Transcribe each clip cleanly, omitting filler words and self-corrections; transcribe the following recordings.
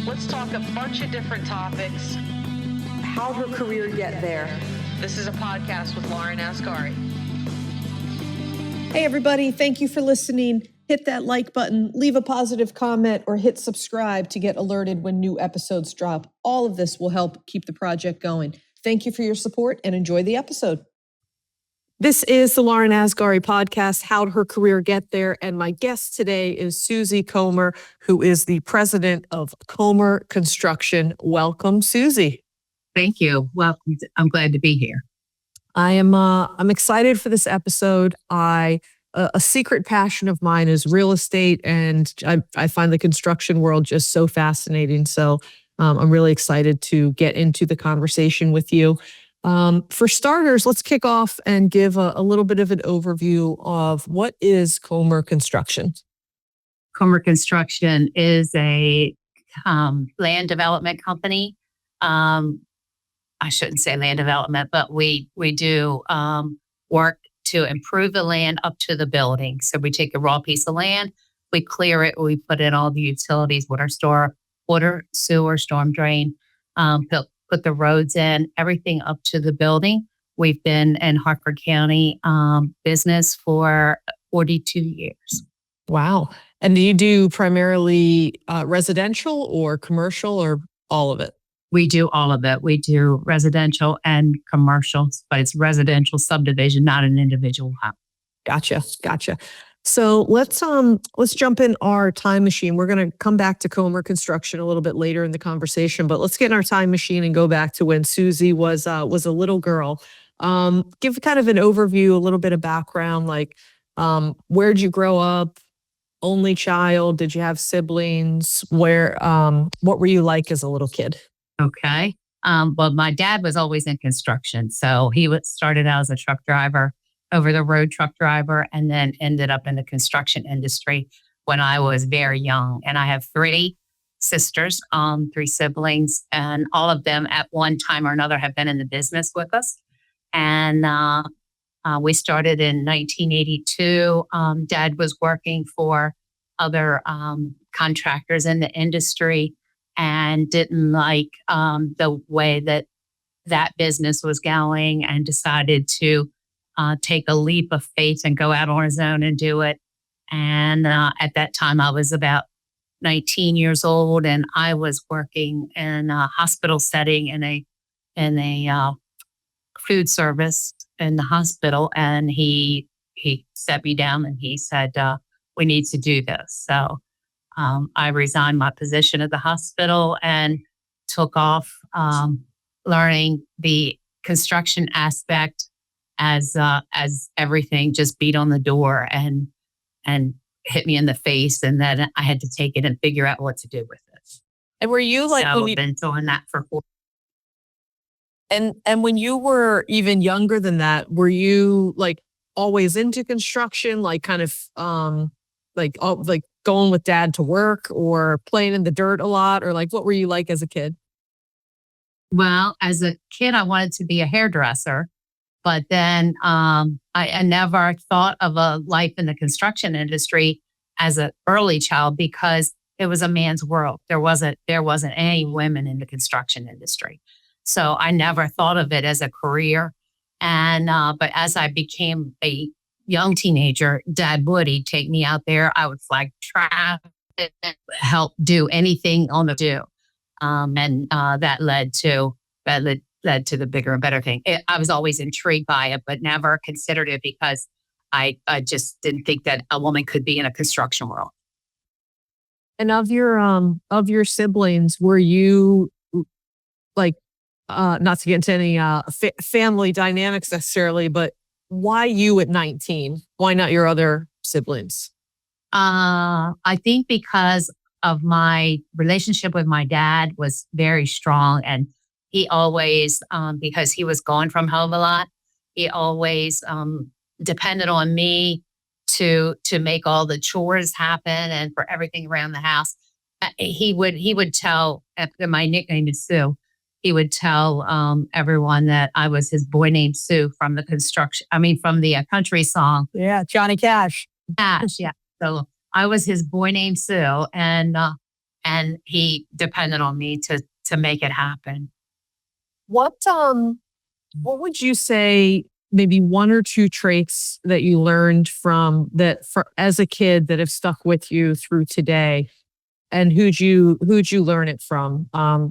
Let's talk a bunch of different topics. How'd her career get there? This is a podcast with Lauren Ascari. Hey, everybody. Thank you for listening. Hit that like button, leave a positive comment, or hit subscribe to get alerted when new episodes drop. All of this will help keep the project going. Thank you for your support and enjoy the episode. This is the Lauren Ascari podcast, How'd Her Career Get There? And my guest today is Susie Comer, who is the president of Comer Construction. Welcome, Susie. Thank you. Welcome. I'm glad to be here. I'm excited for this episode. A secret passion of mine is real estate, and I find the construction world just so fascinating. So I'm really excited to get into the conversation with you. For starters, let's kick off and give a little bit of an overview of what is Comer Construction. Comer Construction is a land development company. I shouldn't say land development, but we do work to improve the land up to the building. So we take a raw piece of land, we clear it, we put in all the utilities, water, sewer, storm drain, put the roads in, everything up to the building. We've been in Hartford County business for 42 years. Wow. And do you do primarily residential or commercial or all of it? We do all of it. We do residential and commercial, but it's residential subdivision, not an individual house. Gotcha. So let's jump in our time machine. We're going to come back to Comer Construction a little bit later in the conversation, but let's get in our time machine and go back to when Susie was a little girl. Give kind of an overview, a little bit of background, like where'd you grow up? Only child? Did you have siblings? What were you like as a little kid? Okay. Well, my dad was always in construction. So he started out as a truck driver, over-the-road truck driver, and then ended up in the construction industry when I was very young. And I have three sisters, three siblings, and all of them at one time or another have been in the business with us. And we started in 1982. Dad was working for other contractors in the industry and didn't like the way that business was going, and decided to take a leap of faith and go out on his own and do it. And at that time, I was about 19 years old, and I was working in a hospital setting in a food service in the hospital. And he set me down and he said, "We need to do this." So I resigned my position at the hospital and took off learning the construction aspect as everything just beat on the door and hit me in the face, and then I had to take it and figure out what to do with it. And were you like, so I've been doing that for 4 and when you were even younger than that, were you like always into construction, like kind of like going with dad to work or playing in the dirt a lot, or like what were you like as a kid? Well, as a kid, I wanted to be a hairdresser, but then I never thought of a life in the construction industry as an early child because it was a man's world. There wasn't any women in the construction industry. So I never thought of it as a career. And but as I became a young teenager, Dad he'd take me out there. I would flag traffic, help do anything on the do. And that led to the bigger and better thing. I was always intrigued by it, but never considered it because I just didn't think that a woman could be in a construction world. And of your siblings, were you like, not to get into any family dynamics necessarily, but why you at 19? Why not your other siblings? I think because of my relationship with my dad was very strong, and he always, because he was gone from home a lot, he always depended on me to make all the chores happen and for everything around the house. He would tell, my nickname is Sue. He would tell everyone that I was his boy named Sue from the country song. Yeah, Johnny Cash. Cash, yeah. So I was his boy named Sue, and and he depended on me to make it happen. What would you say, maybe one or two traits that you learned from that for as a kid that have stuck with you through today? And who'd you learn it from?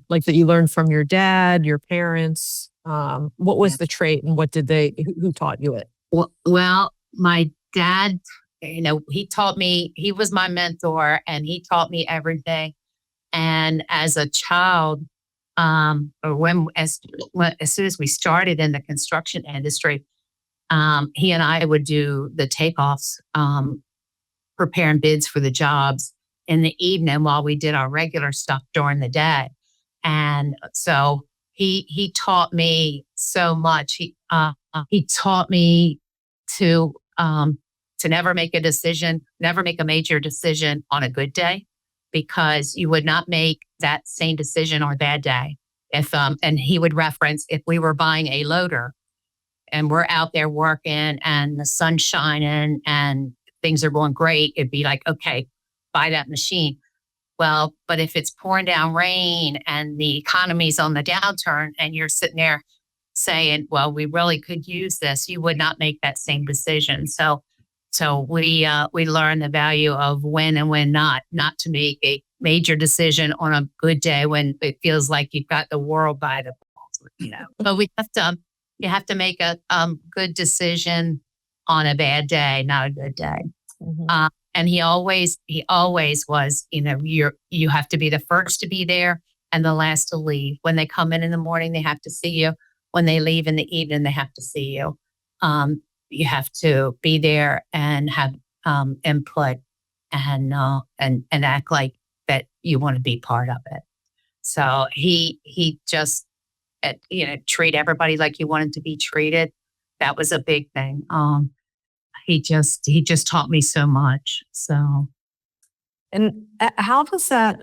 Like that you learned from your dad, your parents. What was the trait and who taught you it? Well, my dad, he taught me, he was my mentor and he taught me everything. And as a child, as soon as we started in the construction industry, he and I would do the takeoffs, preparing bids for the jobs in the evening while we did our regular stuff during the day. And so he taught me so much. He taught me to never make never make a major decision on a good day, because you would not make that same decision on a bad day. And he would reference, if we were buying a loader and we're out there working and the sun's shining and things are going great, it'd be like, okay, buy that machine. Well, but if it's pouring down rain and the economy's on the downturn and you're sitting there saying, well, we really could use this, you would not make that same decision. So we learn the value of when and when not to make a major decision on a good day when it feels like you've got the world by the balls, But you have to make a good decision on a bad day, not a good day. Mm-hmm. And he always was, you have to be the first to be there and the last to leave. When they come in the morning, they have to see you. When they leave in the evening, they have to see you. You have to be there and have input and act like that you want to be part of it. So he just treat everybody like you wanted to be treated. That was a big thing. He just taught me so much. So, and how does that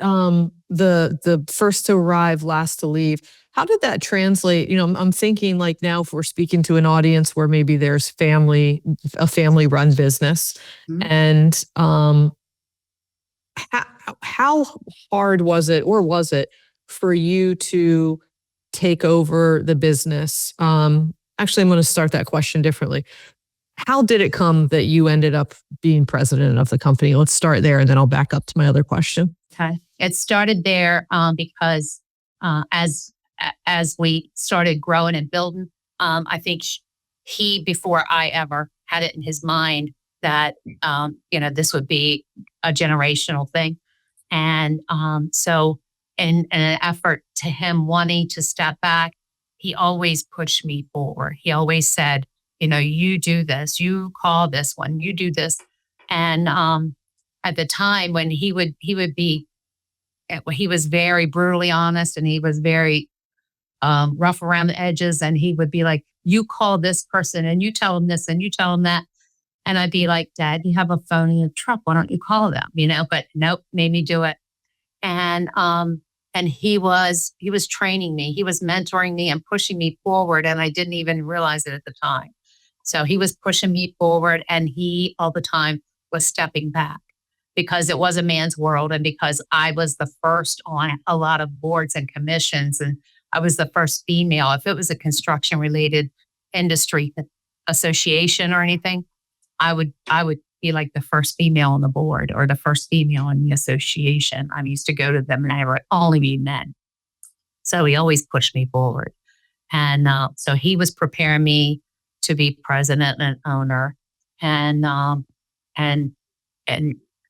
the first to arrive, last to leave? How did that translate? I'm thinking like now if we're speaking to an audience where maybe there's a family run business, mm-hmm. and how hard was it for you to take over the business? Actually, I'm going to start that question differently. How did it come that you ended up being president of the company? Let's start there, and then I'll back up to my other question. Okay. It started there because as we started growing and building, I think he, before I ever had it in his mind that, this would be a generational thing. And so in an effort to him wanting to step back, he always pushed me forward. He always said, you do this, you call this one, you do this. And at the time when he would be, he was very brutally honest and he was very rough around the edges. And he would be like, you call this person and you tell them this and you tell them that. And I'd be like, Dad, you have a phone in your truck. Why don't you call them? But nope, made me do it. And he was training me. He was mentoring me and pushing me forward. And I didn't even realize it at the time. So he was pushing me forward and he all the time was stepping back because it was a man's world. And because I was the first on a lot of boards and commissions and I was the first female. If it was a construction related industry association or anything, I would be like the first female on the board or the first female in the association. I used to go to them and I would only be men. So he always pushed me forward. And so he was preparing me to be president and owner. And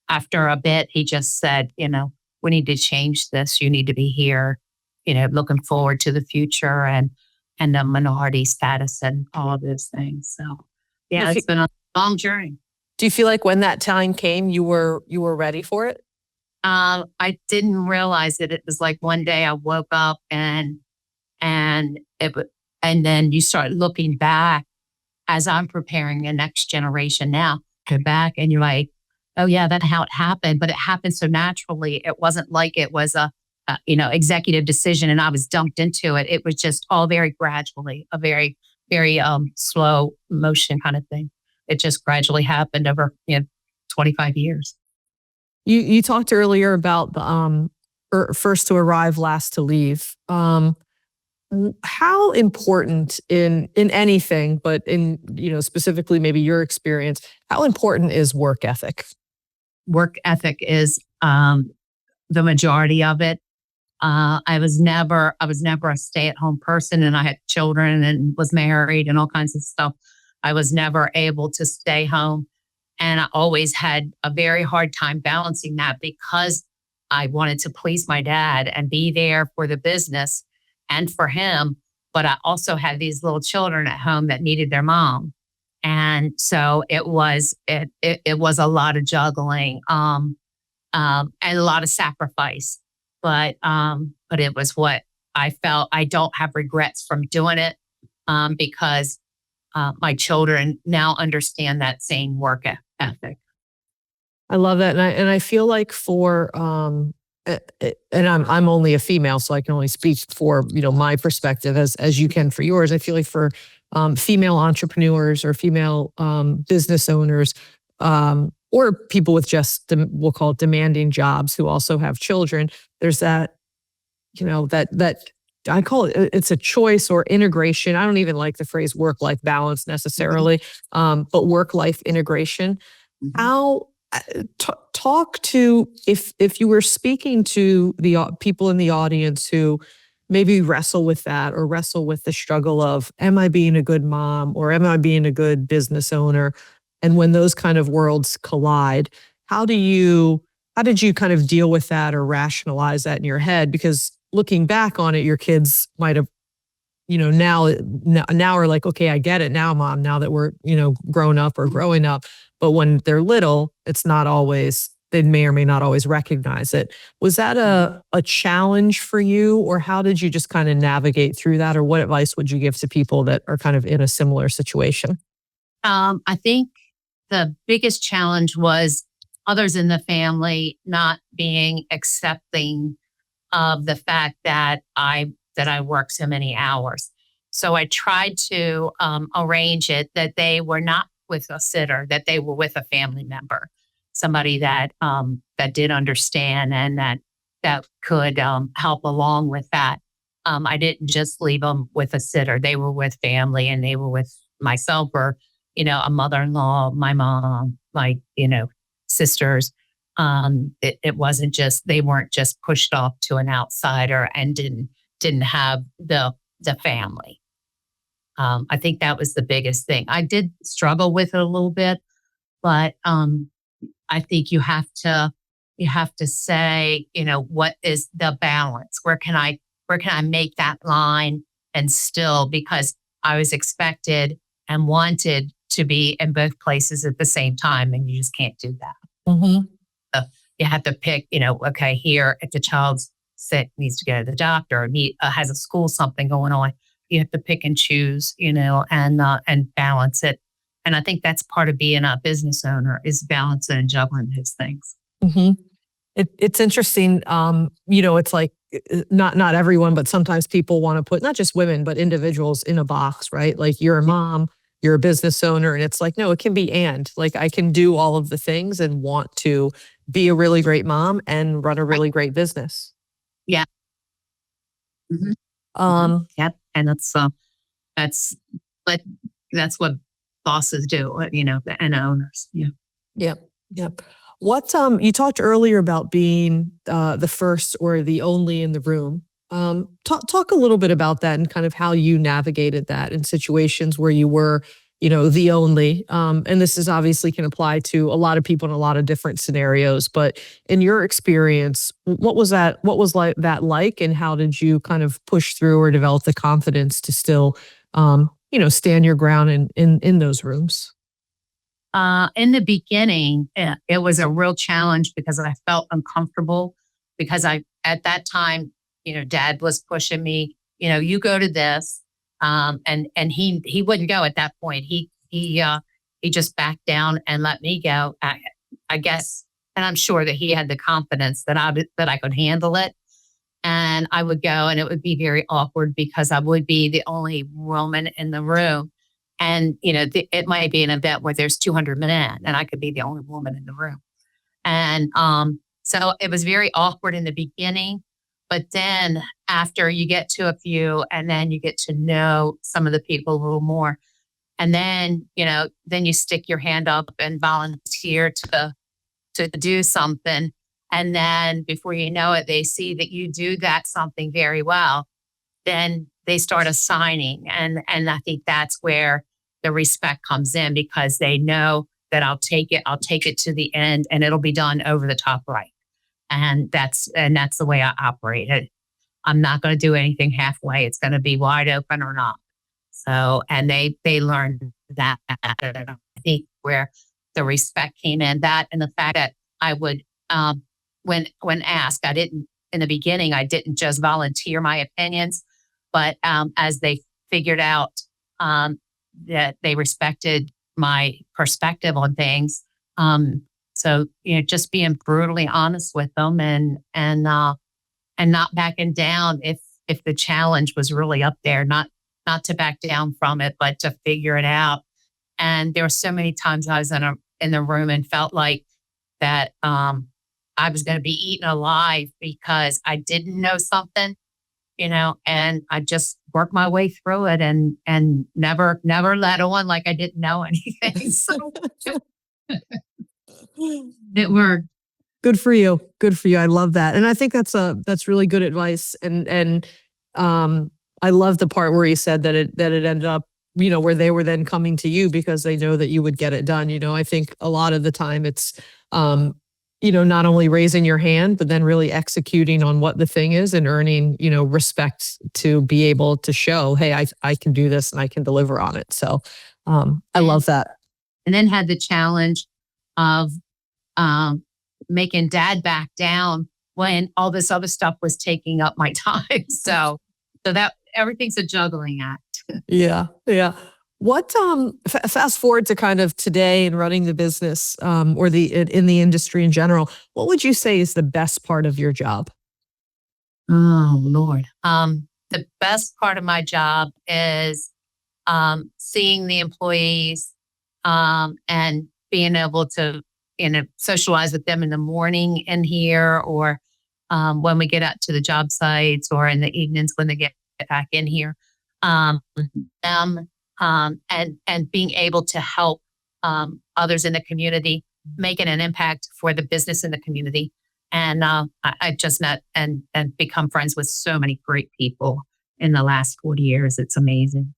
after a bit, he just said, we need to change this. You need to be here, looking forward to the future and the minority status and all of those things. So yeah, it's been a long journey. Do you feel like when that time came, you were ready for it? I didn't realize it. It was like one day I woke up and then you start looking back as I'm preparing the next generation now. Go back and you're like, oh yeah, that's how it happened. But it happened so naturally. It wasn't like it was a executive decision and I was dumped into it. It was just all very gradually, a very, very slow motion kind of thing. It just gradually happened over 25 years. You talked earlier about the first to arrive, last to leave. How important in anything, but in, specifically maybe your experience, how important is work ethic? Work ethic is the majority of it. I was never a stay-at-home person, and I had children and was married and all kinds of stuff. I was never able to stay home. And I always had a very hard time balancing that because I wanted to please my dad and be there for the business and for him. But I also had these little children at home that needed their mom. And so it was a lot of juggling and a lot of sacrifice. But it was what I felt. I don't have regrets from doing it because my children now understand that same work ethic. I love that, and I feel like for and I'm only a female, so I can only speak for my perspective as you can for yours. I feel like for female entrepreneurs or female business owners or people with just we'll call it demanding jobs who also have children, there's that that I call it's a choice or integration. I don't even like the phrase work-life balance necessarily, but work-life integration. How talk to if you were speaking to the people in the audience who maybe wrestle with that or wrestle with the struggle of, am I being a good mom or am I being a good business owner? And when those kind of worlds collide, how did you kind of deal with that or rationalize that in your head? Because looking back on it, your kids might have, now are like, okay, I get it now, mom, now that we're, grown up or growing up. But when they're little, it's not always, they may or may not always recognize it. Was that a challenge for you, or how did you just kind of navigate through that? Or what advice would you give to people that are kind of in a similar situation? I think the biggest challenge was others in the family not being accepting of the fact that I work so many hours. So I tried to arrange it that they were not with a sitter, that they were with a family member, somebody that did understand and that could help along with that. I didn't just leave them with a sitter; they were with family, and they were with myself or a mother-in-law, my mom, my sisters. It wasn't just, they weren't just pushed off to an outsider and didn't have the family. I think that was the biggest thing. I did struggle with it a little bit, but I think you have to say, what is the balance? Where can I make that line and still, because I was expected and wanted to be in both places at the same time, and you just can't do that. Mm-hmm. So you have to pick, okay, here if the child's sick, needs to go to the doctor, or has a school something going on, you have to pick and choose, and balance it. And I think that's part of being a business owner, is balancing and juggling those things. Mm-hmm. It's interesting. It's like not everyone, but sometimes people want to put not just women, but individuals in a box, right? Like you're a mom, you're a business owner, and it's like, no, it can be like I can do all of the things and want to be a really great mom and run a really great business. Yeah. Yep. And that's what bosses do, and owners. Yeah. Yep. What you talked earlier about being the first or the only in the room. Talk a little bit about that and kind of how you navigated that in situations where you were, the only. And this is obviously can apply to a lot of people in a lot of different scenarios. But in your experience, what was that? What was that like, and how did you kind of push through or develop the confidence to still, stand your ground in those rooms? In the beginning, it was a real challenge because I felt uncomfortable because at that time, Dad was pushing me, you go to this. And he wouldn't go at that point. He just backed down and let me go. I guess, and I'm sure that he had the confidence that I could handle it. And I would go, and it would be very awkward because I would be the only woman in the room. And, it might be an event where there's 200 men and I could be the only woman in the room. And So it was very awkward in the beginning, but then after you get to a few and then you get to know some of the people a little more, and then, then you stick your hand up and volunteer to do something. And then before you know it, they see that you do that something very well. Then they start assigning. And I think that's where the respect comes in, because they know that I'll take it to the end and it'll be done over the top right. And that's the way I operate it. I'm not going to do anything halfway. It's going to be wide open or not. So, and they learned that. I think where the respect came in, that and the fact that I would, when asked, in the beginning, I didn't just volunteer my opinions, but as they figured out that they respected my perspective on things. So, just being brutally honest with them and not backing down if the challenge was really up there, not to back down from it, but to figure it out. And there were so many times I was in the room and felt like that I was going to be eaten alive because I didn't know something, and I just worked my way through it and never let on like I didn't know anything. So it worked. Good for you. Good for you. I love that. And I think that's really good advice. And I love the part where you said that it ended up, where they were then coming to you because they know that you would get it done. I think a lot of the time it's, not only raising your hand, but then really executing on what the thing is and earning, respect to be able to show, hey, I can do this and I can deliver on it. So I love that. And then had the challenge of making Dad back down when all this other stuff was taking up my time. So that everything's a juggling act. Yeah. Yeah. What, fast forward to kind of today and running the business, or in the industry in general, what would you say is the best part of your job? Oh, Lord. The best part of my job is, seeing the employees, and being able to, socialize with them in the morning in here, or, when we get out to the job sites, or in the evenings when they get back in here. Them, and being able to help others in the community, making an impact for the business in the community. And I just met and become friends with so many great people in the last 40 years. It's amazing.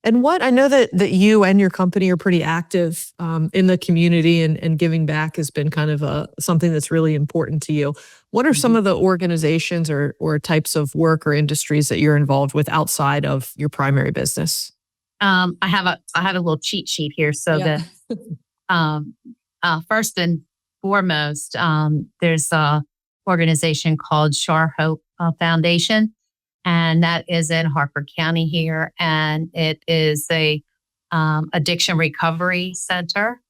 And what I know that you and your company are pretty active in the community, and giving back has been kind of something that's really important to you. What are some of the organizations or types of work or industries that you're involved with outside of your primary business? I have a little cheat sheet here. So first and foremost, there's a organization called Shar Hope Foundation. And that is in Harford County here. And it is a addiction recovery center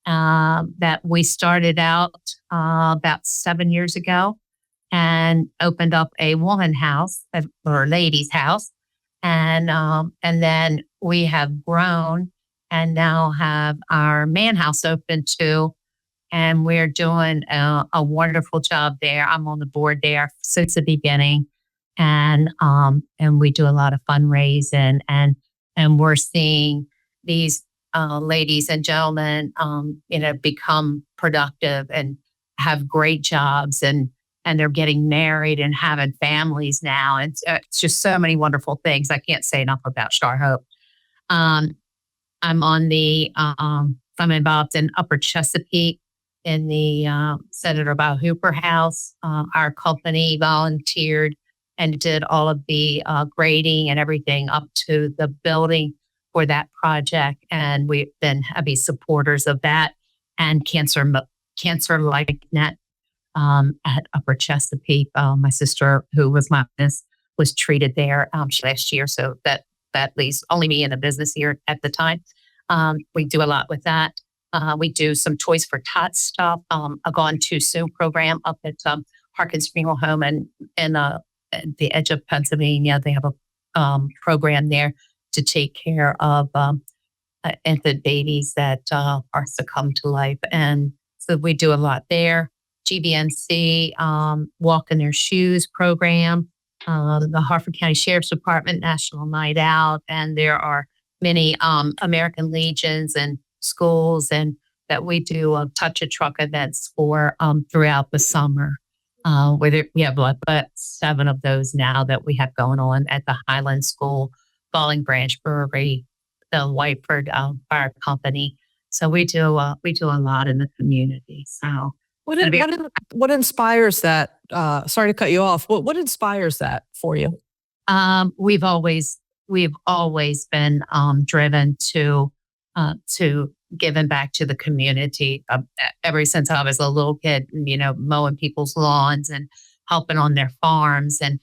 that we started out about 7 years ago and opened up a woman house or a ladies house. And then we have grown and now have our man house open too. And we're doing a wonderful job there. I'm on the board there since the beginning. And we do a lot of fundraising, and we're seeing these ladies and gentlemen, become productive and have great jobs, and they're getting married and having families now. And it's just so many wonderful things. I can't say enough about Star Hope. I'm involved in Upper Chesapeake in the Senator Bob Hooper House. Our company volunteered and did all of the grading and everything up to the building for that project. And we've been heavy supporters of that, and Cancer Like Net at Upper Chesapeake. My sister, who was my business, was treated there last year. So that leaves only me in the business here at the time. We do a lot with that. We do some Toys for Tots stuff. A Gone Too Soon program up at Harkins Funeral Home and at the edge of Pennsylvania. They have a program there to take care of infant babies that are succumbed to life. And so we do a lot there. GBNC Walk in Their Shoes program, the Harford County Sheriff's Department National Night Out, and there are many American Legions and schools and that we do touch a truck events for throughout the summer. We have like about 7 of those now that we have going on at the Highland School, Falling Branch Brewery, the Whiteford Fire Company. So we do a lot in the community. So what inspires that? Sorry to cut you off. What inspires that for you? We've always been driven to giving back to the community ever since I was a little kid. Mowing people's lawns and helping on their farms, and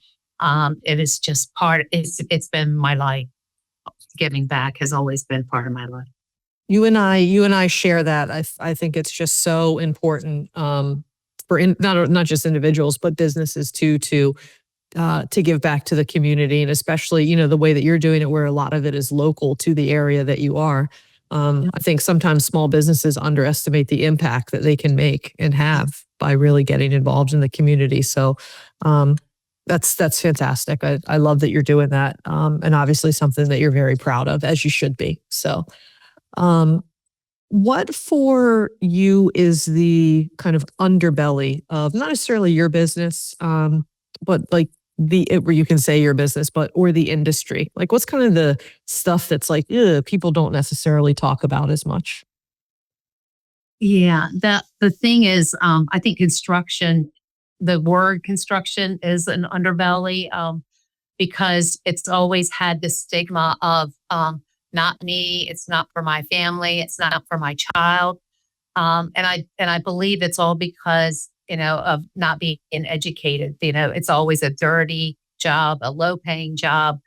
it is just it's been my life. Giving back has always been part of my life. You and I share that. I think it's just so important for not just individuals but businesses too to give back to the community, and especially the way that you're doing it, where a lot of it is local to the area that you are. I think sometimes small businesses underestimate the impact that they can make and have by really getting involved in the community. So that's fantastic. I love that you're doing that, and obviously something that you're very proud of, as you should be. So. What for you is the kind of underbelly of not necessarily your business, but like where you can say your business, or the industry? Like, what's kind of the stuff that's like, people don't necessarily talk about as much? Yeah, the thing is, I think the word construction is an underbelly, because it's always had this stigma of, not me, it's not for my family, it's not for my child. And I believe it's all because, of not being educated. It's always a dirty job, a low paying job,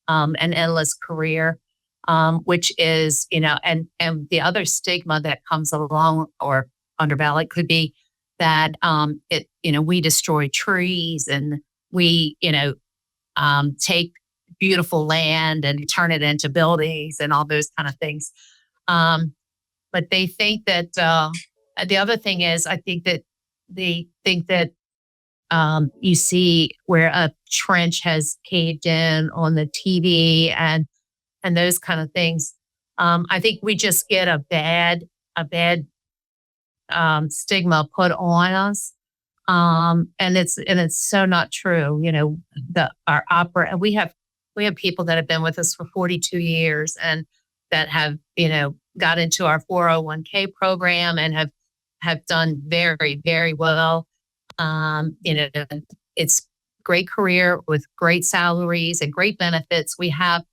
an endless career, which is, and the other stigma that comes along or underbelly could be that, we destroy trees and we, take beautiful land and turn it into buildings and all those kind of things. But they think that the other thing is, I think that they think that you see where a trench has caved in on the TV and those kind of things. I think we just get a bad stigma put on us. And it's so not true. Our opera, we have people that have been with us for 42 years and that have, got into our 401k program and have done very, very well. It's great career with great salaries and great benefits. We have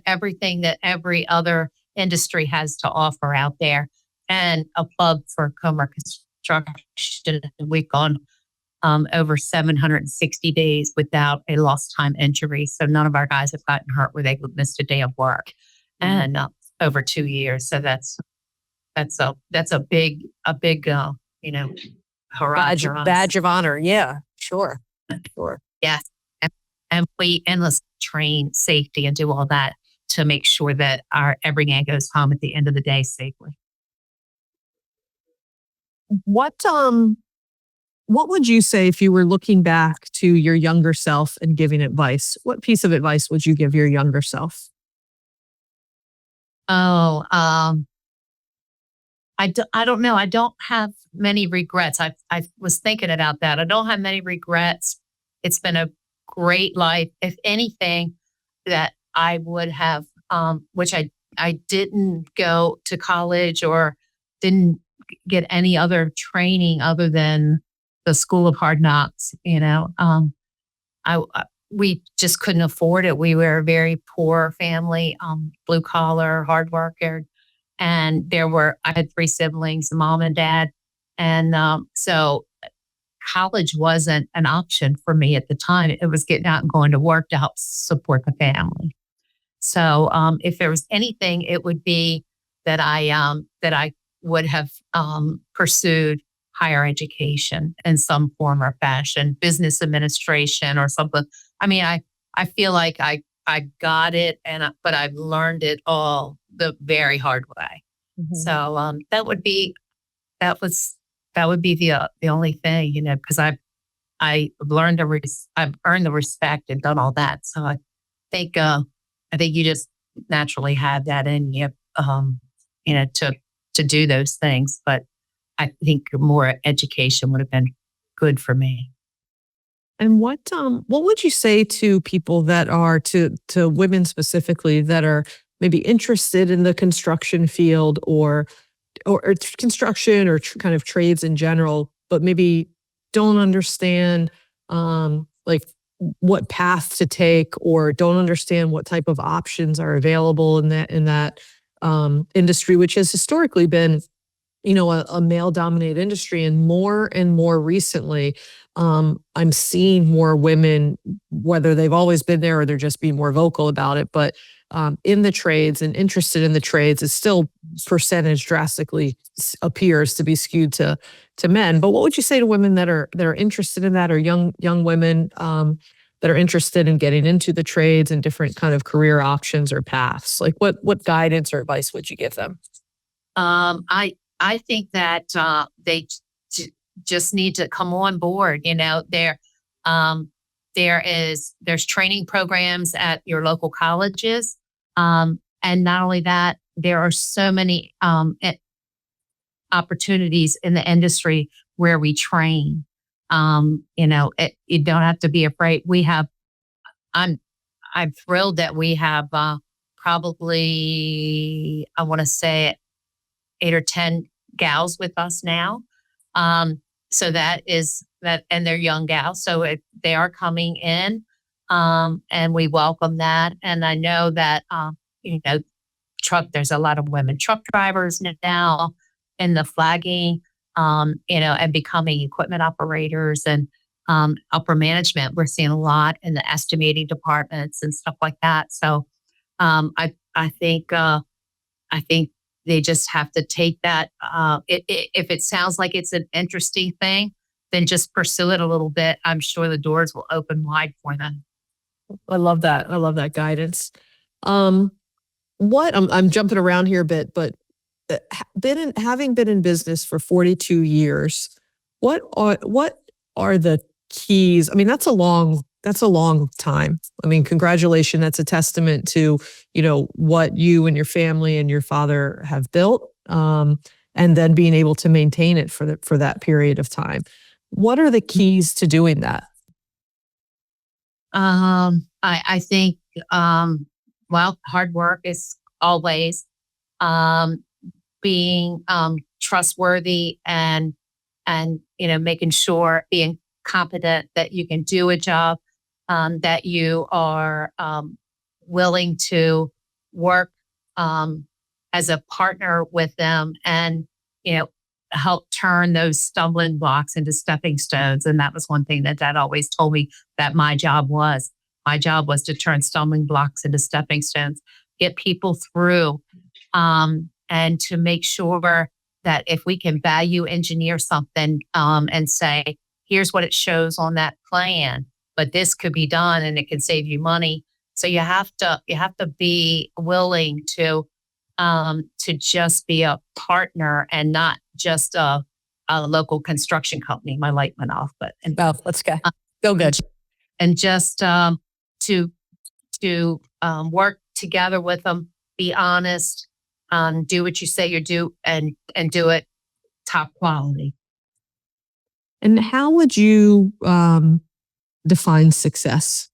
everything that every other industry has to offer out there. And a plug for Comer Construction, we've gone over 760 days without a lost time injury. So none of our guys have gotten hurt where they missed a day of work, and over 2 years. So that's a big hurrah. Badge of honor. Yeah, sure. Yes. And we endlessly train safety and do all that to make sure that every man goes home at the end of the day safely. What would you say if you were looking back to your younger self and giving advice? What piece of advice would you give your younger self? Oh, I don't know. I don't have many regrets. I was thinking about that. I don't have many regrets. It's been a great life. If anything, that I would have, which I didn't go to college or didn't get any other training other than the School of Hard Knocks. We just couldn't afford it. We were a very poor family, blue collar, hard worker. And I had 3 siblings, mom and dad. And so college wasn't an option for me at the time. It was getting out and going to work to help support the family. So if there was anything, it would be that I would have pursued higher education in some form or fashion, business administration or something. I mean, I feel like I got it, but I've learned it all the very hard way. Mm-hmm. So that was that would be the only thing, because I've earned the respect and done all that. So think, uh, I think you just naturally have that in you, to do those things. But I think more education would have been good for me. And what would you say to people that are to women specifically that are maybe interested in the construction field or construction or kind of trades in general, but maybe don't understand like what path to take or don't understand what type of options are available in that industry, which has historically been a male dominated industry. And more recently, I'm seeing more women, whether they've always been there or they're just being more vocal about it, but in the trades and interested in the trades, is still percentage drastically appears to be skewed to men. But what would you say to women that are interested in that, or young women that are interested in getting into the trades and different kind of career options or paths? Like what guidance or advice would you give them? I think that they just need to come on board. There's training programs at your local colleges, and not only that, there are so many opportunities in the industry where we train. You don't have to be afraid. I'm thrilled that we have probably, I want to say, 8 or 10 gals with us now. So that is that, and they're young gals. So they are coming in, and we welcome that. And I know that, there's a lot of women truck drivers now in the flagging, and becoming equipment operators and upper management. We're seeing a lot in the estimating departments and stuff like that. So I think they just have to take that. If it sounds like it's an interesting thing, then just pursue it a little bit. I'm sure the doors will open wide for them. I love that. I love that guidance. I'm jumping around here a bit, but having been in business for 42 years, what are the keys? I mean, that's a long time. I mean, congratulations. That's a testament to, what you and your family and your father have built, and then being able to maintain it for that period of time. What are the keys to doing that? I think, hard work is always, being trustworthy and making sure, being competent that you can do a job, that you are willing to work as a partner with them, and help turn those stumbling blocks into stepping stones. And that was one thing that Dad always told me, that my job was to turn stumbling blocks into stepping stones, get people through, and to make sure that if we can value engineer something, and say, here's what it shows on that plan, but this could be done and it can save you money. So you have to be willing to just be a partner and not just a local construction company. My light went off, Let's go. Go good. And just to work together with them, be honest, do what you say you do, and do it top quality. And how would you define success?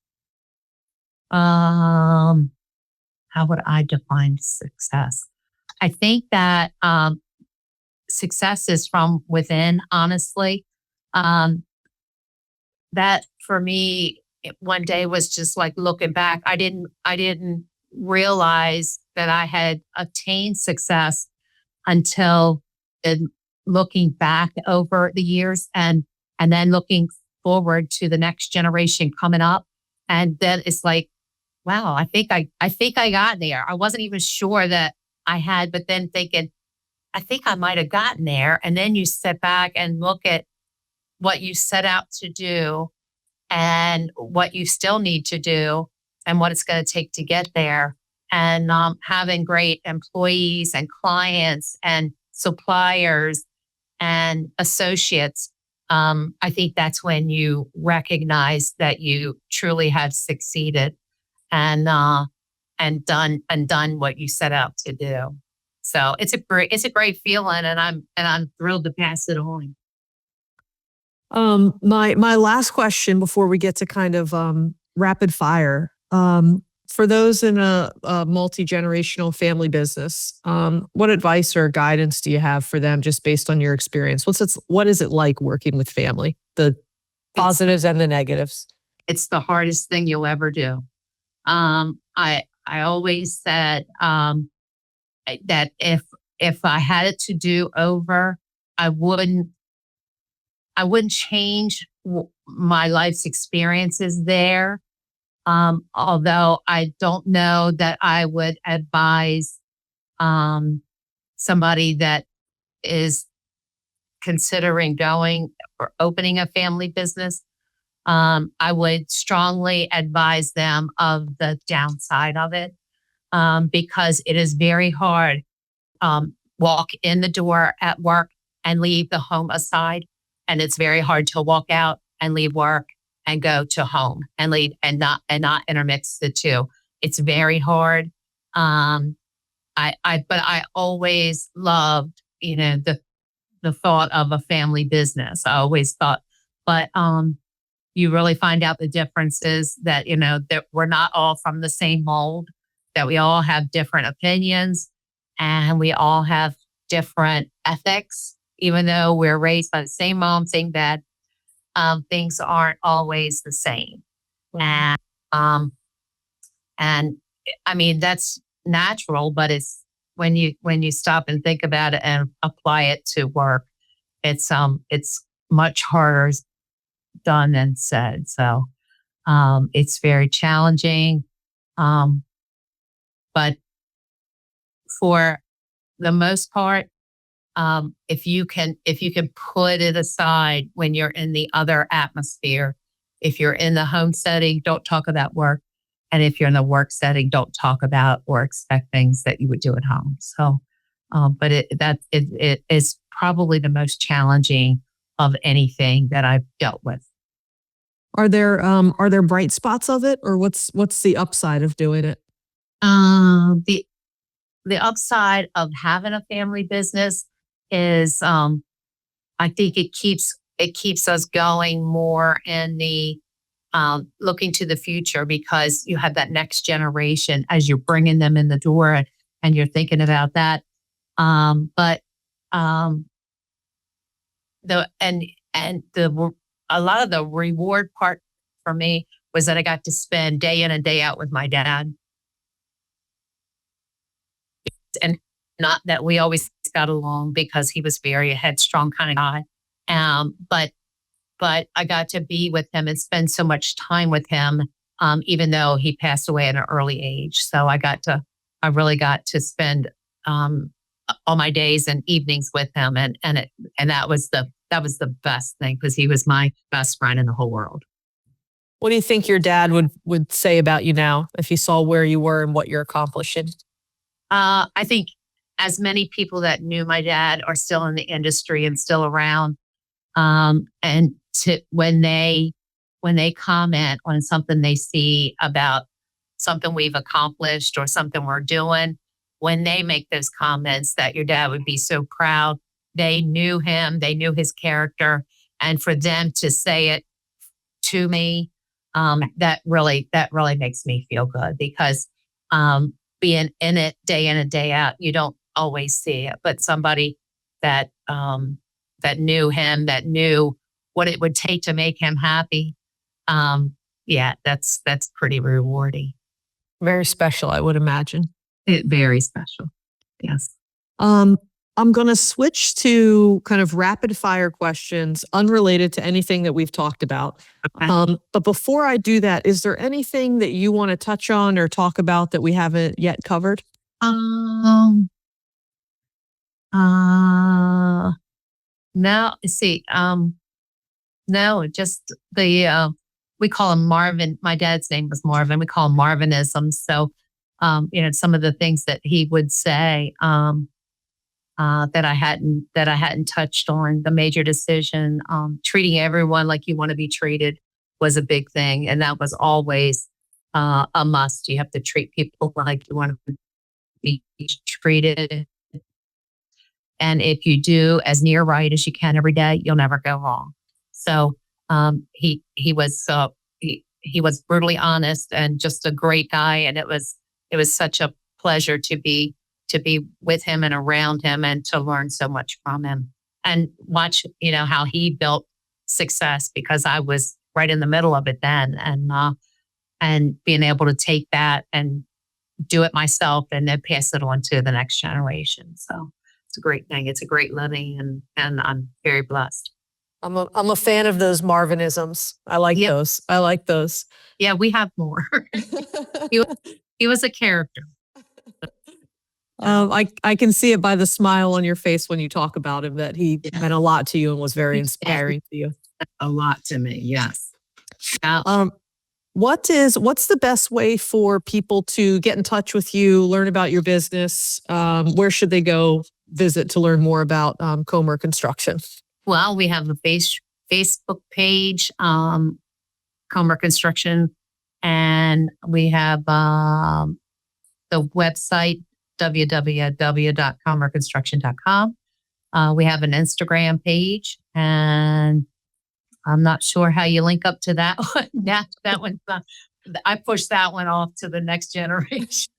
How would I define success? I think that success is from within, honestly. That for me, one day was just like looking back. I didn't realize that I had attained success until looking back over the years, and then looking forward to the next generation coming up. And then it's like, wow, I think I got there. I wasn't even sure that I had, but then thinking, I think I might have gotten there. And then you sit back and look at what you set out to do and what you still need to do and what it's going to take to get there. And having great employees and clients and suppliers, and associates, I think that's when you recognize that you truly have succeeded and done what you set out to do. So it's a great feeling, and I'm thrilled to pass it on. My last question before we get to kind of rapid fire. For those in a multi-generational family business, what advice or guidance do you have for them just based on your experience? What is it like working with family? The positives and the negatives. It's the hardest thing you'll ever do. I always said that if I had it to do over, I wouldn't change my life's experiences there. Although I don't know that I would advise somebody that is considering going or opening a family business. I would strongly advise them of the downside of it, because it is very hard. Walk in the door at work and leave the home aside, and it's very hard to walk out and leave work and go to home and leave and not intermix the two. It's very hard. But I always loved, the thought of a family business. I always thought, but you really find out the differences that, that we're not all from the same mold, that we all have different opinions and we all have different ethics, even though we're raised by the same mom, same dad. Things aren't always the same. Wow. And I mean, that's natural, but it's when you stop and think about it and apply it to work, it's much harder done than said. So, it's very challenging. But for the most part, if you can put it aside when you're in the other atmosphere, if you're in the home setting, don't talk about work. And if you're in the work setting, don't talk about or expect things that you would do at home. So, but it is probably the most challenging of anything that I've dealt with. Are there bright spots of it, or what's the upside of doing it? The upside of having a family business is, I think it keeps us going more in the looking to the future, because you have that next generation as you're bringing them in the door and you're thinking about that. But a lot of the reward part for me was that I got to spend day in and day out with my dad. And not that we always got along, because he was very headstrong kind of guy. But I got to be with him and spend so much time with him, even though he passed away at an early age. So I really got to spend all my days and evenings with him, and that was the best thing, because he was my best friend in the whole world. What do you think your dad would say about you now if he saw where you were and what you're accomplishing? I think as many people that knew my dad are still in the industry and still around. And when they comment on something they see about something we've accomplished or something we're doing, when they make those comments that your dad would be so proud, they knew him, they knew his character. And for them to say it to me, that really makes me feel good, because, being in it day in and day out, you don't always see it, but somebody that knew him, that knew what it would take to make him happy. Yeah, that's pretty rewarding. Very special, I would imagine. Very special. Yes. I'm going to switch to kind of rapid fire questions unrelated to anything that we've talked about. Okay. But before I do that, is there anything that you want to touch on or talk about that we haven't yet covered? No, see, no, just we call him Marvin. My dad's name was Marvin. We call him Marvinisms. So, some of the things that he would say, that I hadn't touched on. The major decision, treating everyone like you want to be treated, was a big thing, and that was always a must. You have to treat people like you want to be treated, and if you do as near right as you can every day, you'll never go wrong. So he was brutally honest and just a great guy, and it was such a pleasure to be with him and around him and to learn so much from him and watch how he built success, because I was right in the middle of it then, and being able to take that and do it myself and then pass it on to the next generation. So it's a great thing. It's a great living, and I'm very blessed. I'm a fan of those Marvinisms. I like those. I like those. Yeah, we have more. He was a character. I can see it by the smile on your face when you talk about him that he meant a lot to you and was very inspiring to you. A lot to me, yes. What's the best way for people to get in touch with you, learn about your business? Where should they go visit to learn more about Comer Construction? Well, we have a Facebook page, Comer Construction, and we have the website, www.comerconstruction.com. We have an Instagram page, and I'm not sure how you link up to that one. That one's not, I pushed that one off to the next generation.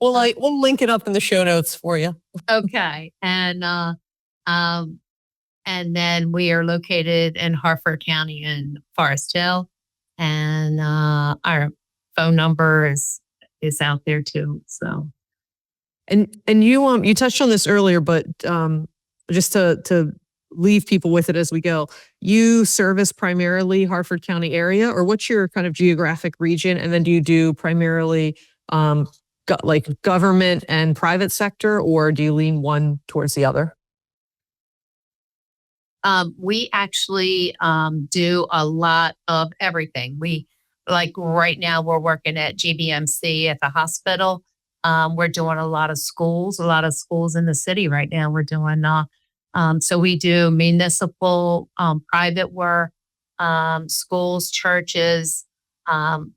We'll link it up in the show notes for you. Okay. And then we are located in Harford County in Forest Hill. And our phone number is out there too. So. And you touched on this earlier, but just to leave people with it as we go, you service primarily Harford County area, or what's your kind of geographic region? And then do you do primarily like government and private sector, or do you lean one towards the other? We actually do a lot of everything. Like right now we're working at GBMC at the hospital. We're doing a lot of schools in the city right now. We're doing, so we do municipal, private work, schools, churches.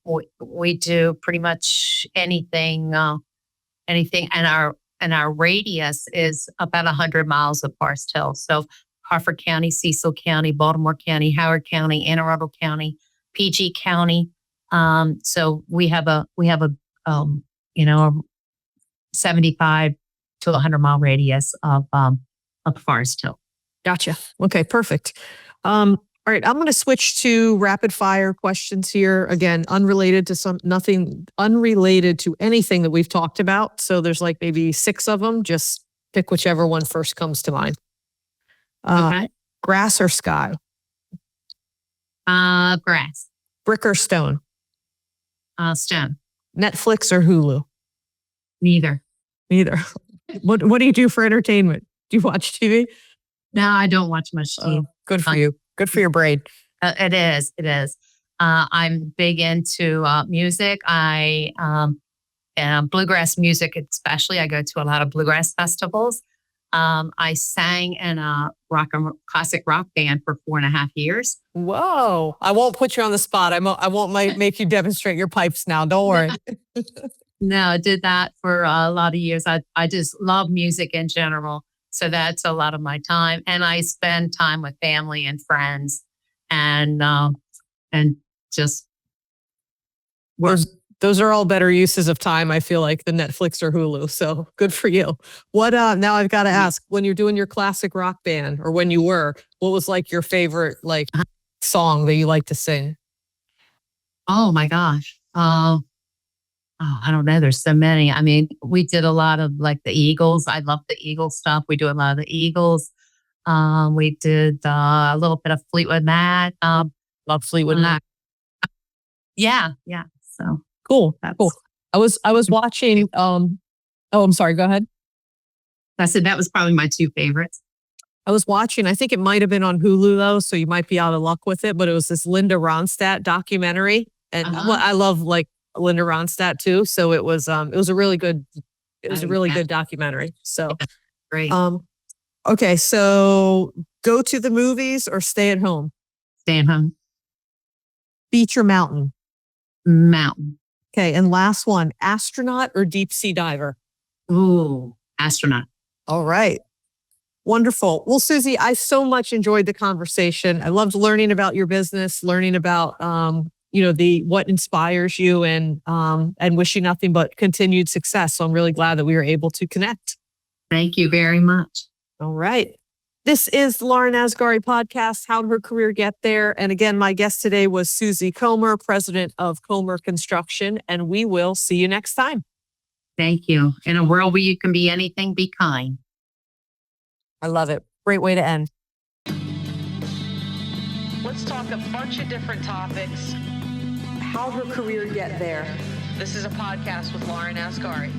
We do pretty much anything, and our radius is about 100 miles of Forest Hill. So Harford County, Cecil County, Baltimore County, Howard County, Anne Arundel County, PG County. So we have a 75 to 100 mile radius of Forest Hill. Gotcha. Okay, perfect. All right, I'm going to switch to rapid fire questions here. Again, unrelated to anything that we've talked about. So there's like maybe 6 of them. Just pick whichever one first comes to mind. Okay. Grass or sky? Grass. Brick or stone? Stone. Netflix or Hulu? Neither. What do you do for entertainment? Do you watch TV? No, I don't watch much TV. Good for you. Good for your brain. It is. I'm big into music. Bluegrass music, especially. I go to a lot of bluegrass festivals. I sang in a classic rock band for 4.5 years. Whoa. I won't put you on the spot. I won't make you demonstrate your pipes now. Don't worry. No, I did that for a lot of years. I just love music in general. So that's a lot of my time. And I spend time with family and friends and just work. Those are all better uses of time, I feel like, than Netflix or Hulu. So good for you. What now I've got to ask, when you're doing your classic rock band, or when you were, what was like your favorite song that you like to sing? Oh my gosh. I don't know. There's so many. I mean, we did a lot of like the Eagles. I love the Eagles stuff. We do a lot of the Eagles. We did a little bit of Fleetwood Mac. Love Fleetwood Mac. Yeah. So cool. I was watching. I'm sorry. Go ahead. I said that was probably my 2 favorites. I was watching. I think it might have been on Hulu though, so you might be out of luck with it. But it was this Linda Ronstadt documentary, and I love like Linda Ronstadt too. So it was a really good. It was a really good documentary. So Great. Okay, so go to the movies or stay at home? Staying home. Beach or mountain? Mountain. Okay, and last one, astronaut or deep sea diver? Ooh, astronaut. All right. Wonderful. Well, Susie, I so much enjoyed the conversation. I loved learning about your business, learning about what inspires you, and wish you nothing but continued success. So I'm really glad that we were able to connect. Thank you very much. All right. This is the Lauren Asghari podcast, How Did Her Career Get There? And again, my guest today was Susie Comer, president of Comer Construction, and we will see you next time. Thank you. In a world where you can be anything, be kind. I love it. Great way to end. Let's talk a bunch of different topics. How her career get there. This is a podcast with Lauren Asghari.